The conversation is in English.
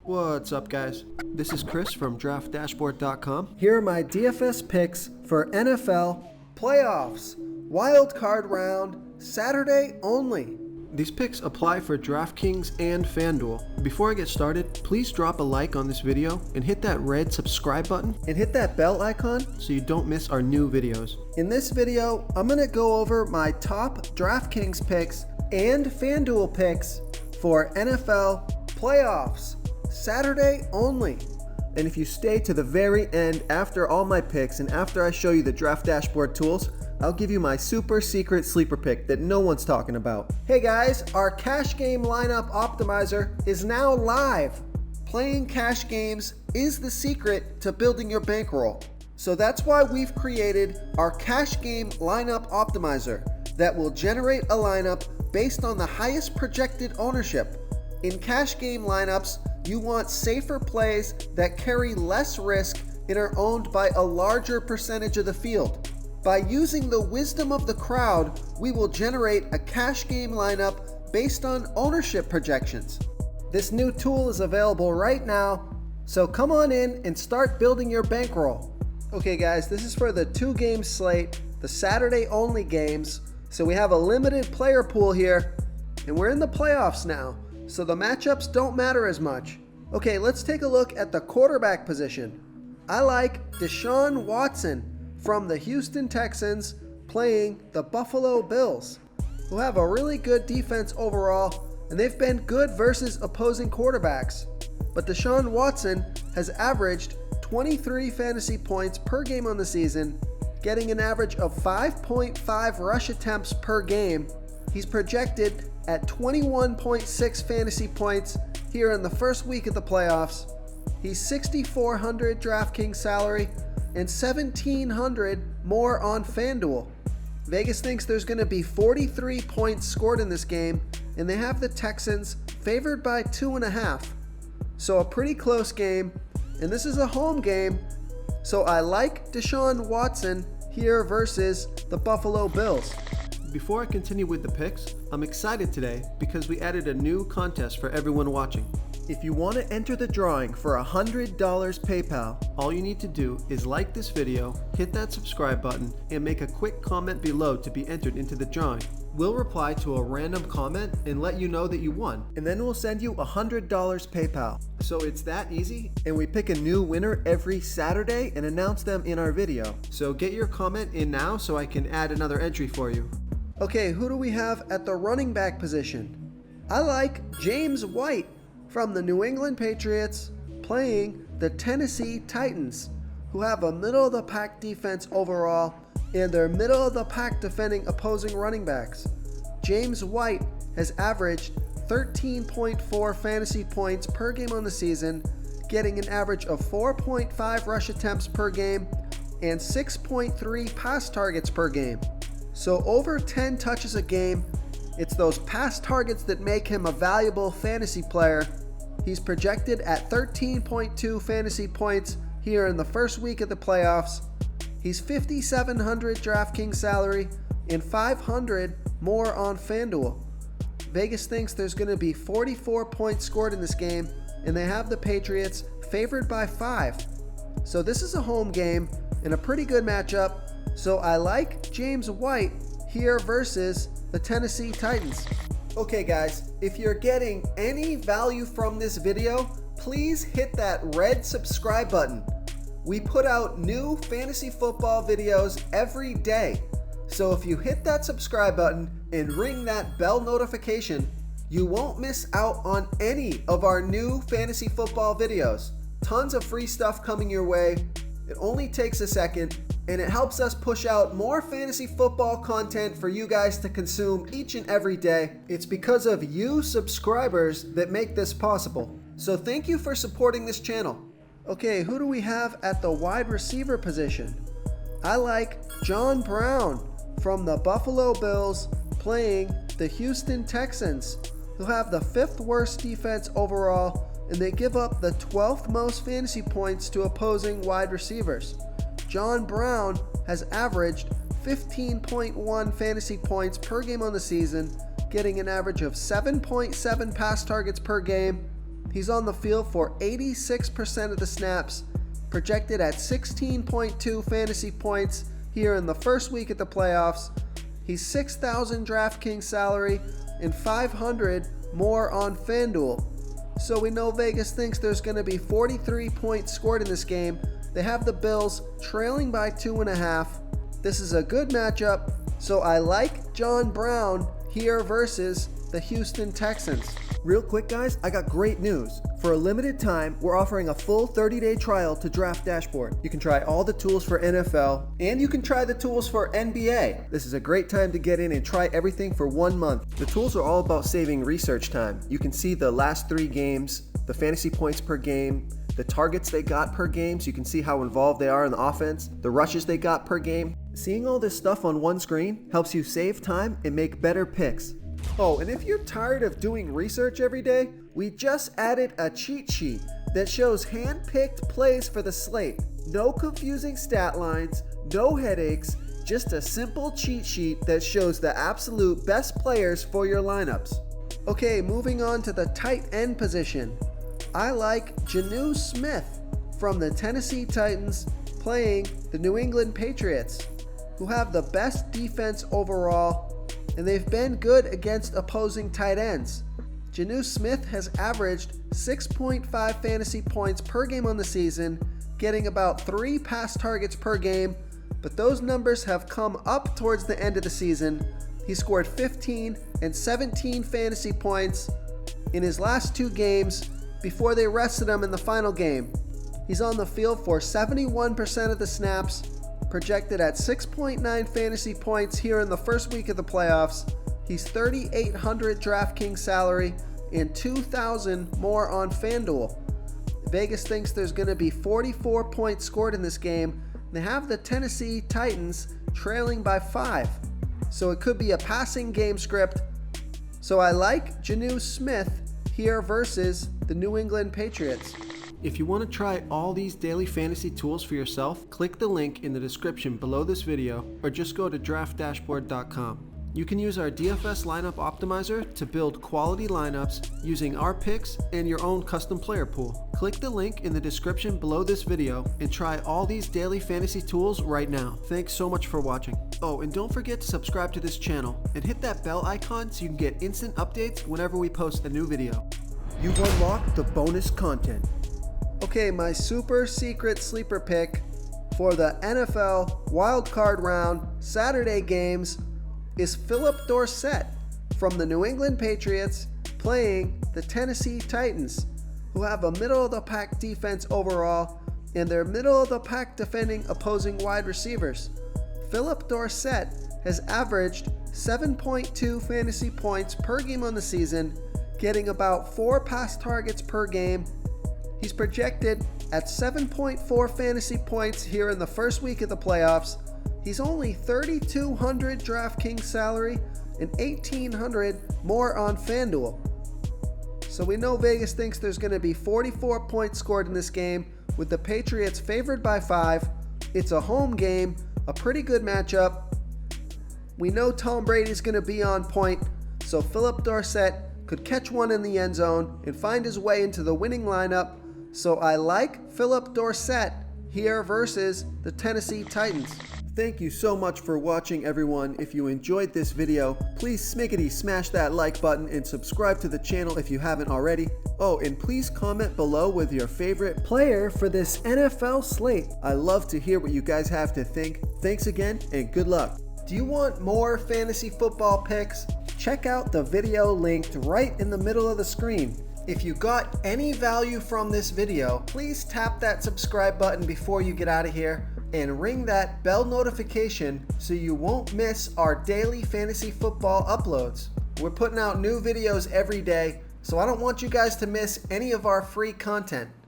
What's up, guys? This is Chris from DraftDashboard.com. Here are my DFS picks for NFL playoffs, wild card round, Saturday only. These picks apply for DraftKings and FanDuel. Before I get started, please drop a like on this video and hit that red subscribe button And hit that bell icon so you don't miss our new videos. In this video, I'm going to go over my top DraftKings picks and FanDuel picks for NFL playoffs, Saturday only. And if you stay to the very end after all my picks and after I show you the Draft Dashboard tools, I'll give you my super secret sleeper pick that no one's talking about. Hey guys, our cash game lineup optimizer is now live. Playing cash games is the secret to building your bankroll. So that's why we've created our cash game lineup optimizer that will generate a lineup based on the highest projected ownership. In cash game lineups, you want safer plays that carry less risk and are owned by a larger percentage of the field. By using the wisdom of the crowd, we will generate a cash game lineup based on ownership projections. This new tool is available right now, so come on in and start building your bankroll. Okay guys, this is for the 2-game slate, the Saturday only games. So we have a limited player pool here, and we're in the playoffs now, so the matchups don't matter as much. Okay, let's take a look at the quarterback position. I like Deshaun Watson from the Houston Texans playing the Buffalo Bills, who have a really good defense overall, and they've been good versus opposing quarterbacks. But Deshaun Watson has averaged 23 fantasy points per game on the season, getting an average of 5.5 rush attempts per game. He's projected at 21.6 fantasy points here in the first week of the playoffs. He's $6,400 DraftKings salary and $1,700 more on FanDuel. Vegas thinks there's going to be 43 points scored in this game, and they have the Texans favored by 2.5. So a pretty close game, and this is a home game, so I like Deshaun Watson here versus the Buffalo Bills. Before I continue with the picks, I'm excited today because we added a new contest for everyone watching. If you want to enter the drawing for $100 PayPal, all you need to do is like this video, hit that subscribe button, and make a quick comment below to be entered into the drawing. We'll reply to a random comment and let you know that you won. And then we'll send you $100 PayPal. So it's that easy, and we pick a new winner every Saturday and announce them in our video. So get your comment in now so I can add another entry for you. Okay, who do we have at the running back position? I like James White from the New England Patriots playing the Tennessee Titans, who have a middle-of-the-pack defense overall, and they're middle-of-the-pack defending opposing running backs. James White has averaged 13.4 fantasy points per game on the season, getting an average of 4.5 rush attempts per game and 6.3 pass targets per game. So over 10 touches a game. It's those pass targets that make him a valuable fantasy player. He's projected at 13.2 fantasy points here in the first week of the playoffs. He's $5,700 DraftKings salary and $500 more on FanDuel. Vegas thinks there's going to be 44 points scored in this game, and they have the Patriots favored by 5. So this is a home game and a pretty good matchup. So I like James White here versus the Tennessee Titans. Okay guys, if you're getting any value from this video, please hit that red subscribe button. We put out new fantasy football videos every day. So if you hit that subscribe button and ring that bell notification, you won't miss out on any of our new fantasy football videos. Tons of free stuff coming your way. It only takes a second, and it helps us push out more fantasy football content for you guys to consume each and every day. It's because of you subscribers that make this possible. So thank you for supporting this channel. Okay, who do we have at the wide receiver position? I like John Brown from the Buffalo Bills playing the Houston Texans, who have the 5th worst defense overall, and they give up the 12th most fantasy points to opposing wide receivers. John Brown has averaged 15.1 fantasy points per game on the season, getting an average of 7.7 pass targets per game He's on the field for 86% of the snaps, projected at 16.2 fantasy points here in the first week of the playoffs. He's $6,000 DraftKings salary and $500 more on FanDuel. So we know Vegas thinks there's going to be 43 points scored in this game. They have the Bills trailing by 2.5. This is a good matchup, so I like John Brown here versus the Houston Texans. Real quick, guys, I got great news. For a limited time, we're offering a full 30-day trial to Draft Dashboard. You can try all the tools for NFL, and you can try the tools for NBA. This is a great time to get in and try everything for 1 month. The tools are all about saving research time. You can see the last 3 games, the fantasy points per game, the targets they got per game, so you can see how involved they are in the offense, the rushes they got per game. Seeing all this stuff on one screen helps you save time and make better picks. Oh, and if you're tired of doing research every day, we just added a cheat sheet that shows hand-picked plays for the slate. No confusing stat lines, no headaches, just a simple cheat sheet that shows the absolute best players for your lineups. Okay, moving on to the tight end position. I like Jonnu Smith from the Tennessee Titans playing the New England Patriots, who have the best defense overall, and they've been good against opposing tight ends. Jonnu Smith has averaged 6.5 fantasy points per game on the season, getting about 3 pass targets per game, but those numbers have come up towards the end of the season. He scored 15 and 17 fantasy points in his last 2 games before they rested him in the final game. He's on the field for 71% of the snaps, projected at 6.9 fantasy points here in the first week of the playoffs. He's $3,800 DraftKings salary and $2,000 more on FanDuel. Vegas thinks there's going to be 44 points scored in this game. They have the Tennessee Titans trailing by 5, so it could be a passing game script. So I like Jonnu Smith here versus the New England Patriots. If you want to try all these daily fantasy tools for yourself, click the link in the description below this video or just go to draftdashboard.com. You can use our DFS lineup optimizer to build quality lineups using our picks and your own custom player pool. Click the link in the description below this video and try all these daily fantasy tools right now. Thanks so much for watching. Oh, and don't forget to subscribe to this channel and hit that bell icon so you can get instant updates whenever we post a new video. You've unlocked the bonus content. Okay, my super secret sleeper pick for the NFL wildcard round Saturday games is Philip Dorsett from the New England Patriots playing the Tennessee Titans, who have a middle-of-the-pack defense overall, and they're middle-of-the-pack defending opposing wide receivers. Philip Dorsett has averaged 7.2 fantasy points per game on the season, getting about 4 pass targets per game. He's projected at 7.4 fantasy points here in the first week of the playoffs. He's only $3,200 DraftKings salary and $1,800 more on FanDuel. So we know Vegas thinks there's going to be 44 points scored in this game, with the Patriots favored by 5. It's a home game, a pretty good matchup. We know Tom Brady's going to be on point, so Philip Dorsett could catch one in the end zone and find his way into the winning lineup. So I like Philip Dorsett here versus the Tennessee Titans. Thank you so much for watching, everyone. If you enjoyed this video, please smash that like button and subscribe to the channel if you haven't already. Oh, and please comment below with your favorite player for this NFL slate. I love to hear what you guys have to think. Thanks again and good luck. Do you want more fantasy football picks? Check out the video linked right in the middle of the screen. If you got any value from this video, please tap that subscribe button before you get out of here and ring that bell notification so you won't miss our daily fantasy football uploads. We're putting out new videos every day, so I don't want you guys to miss any of our free content.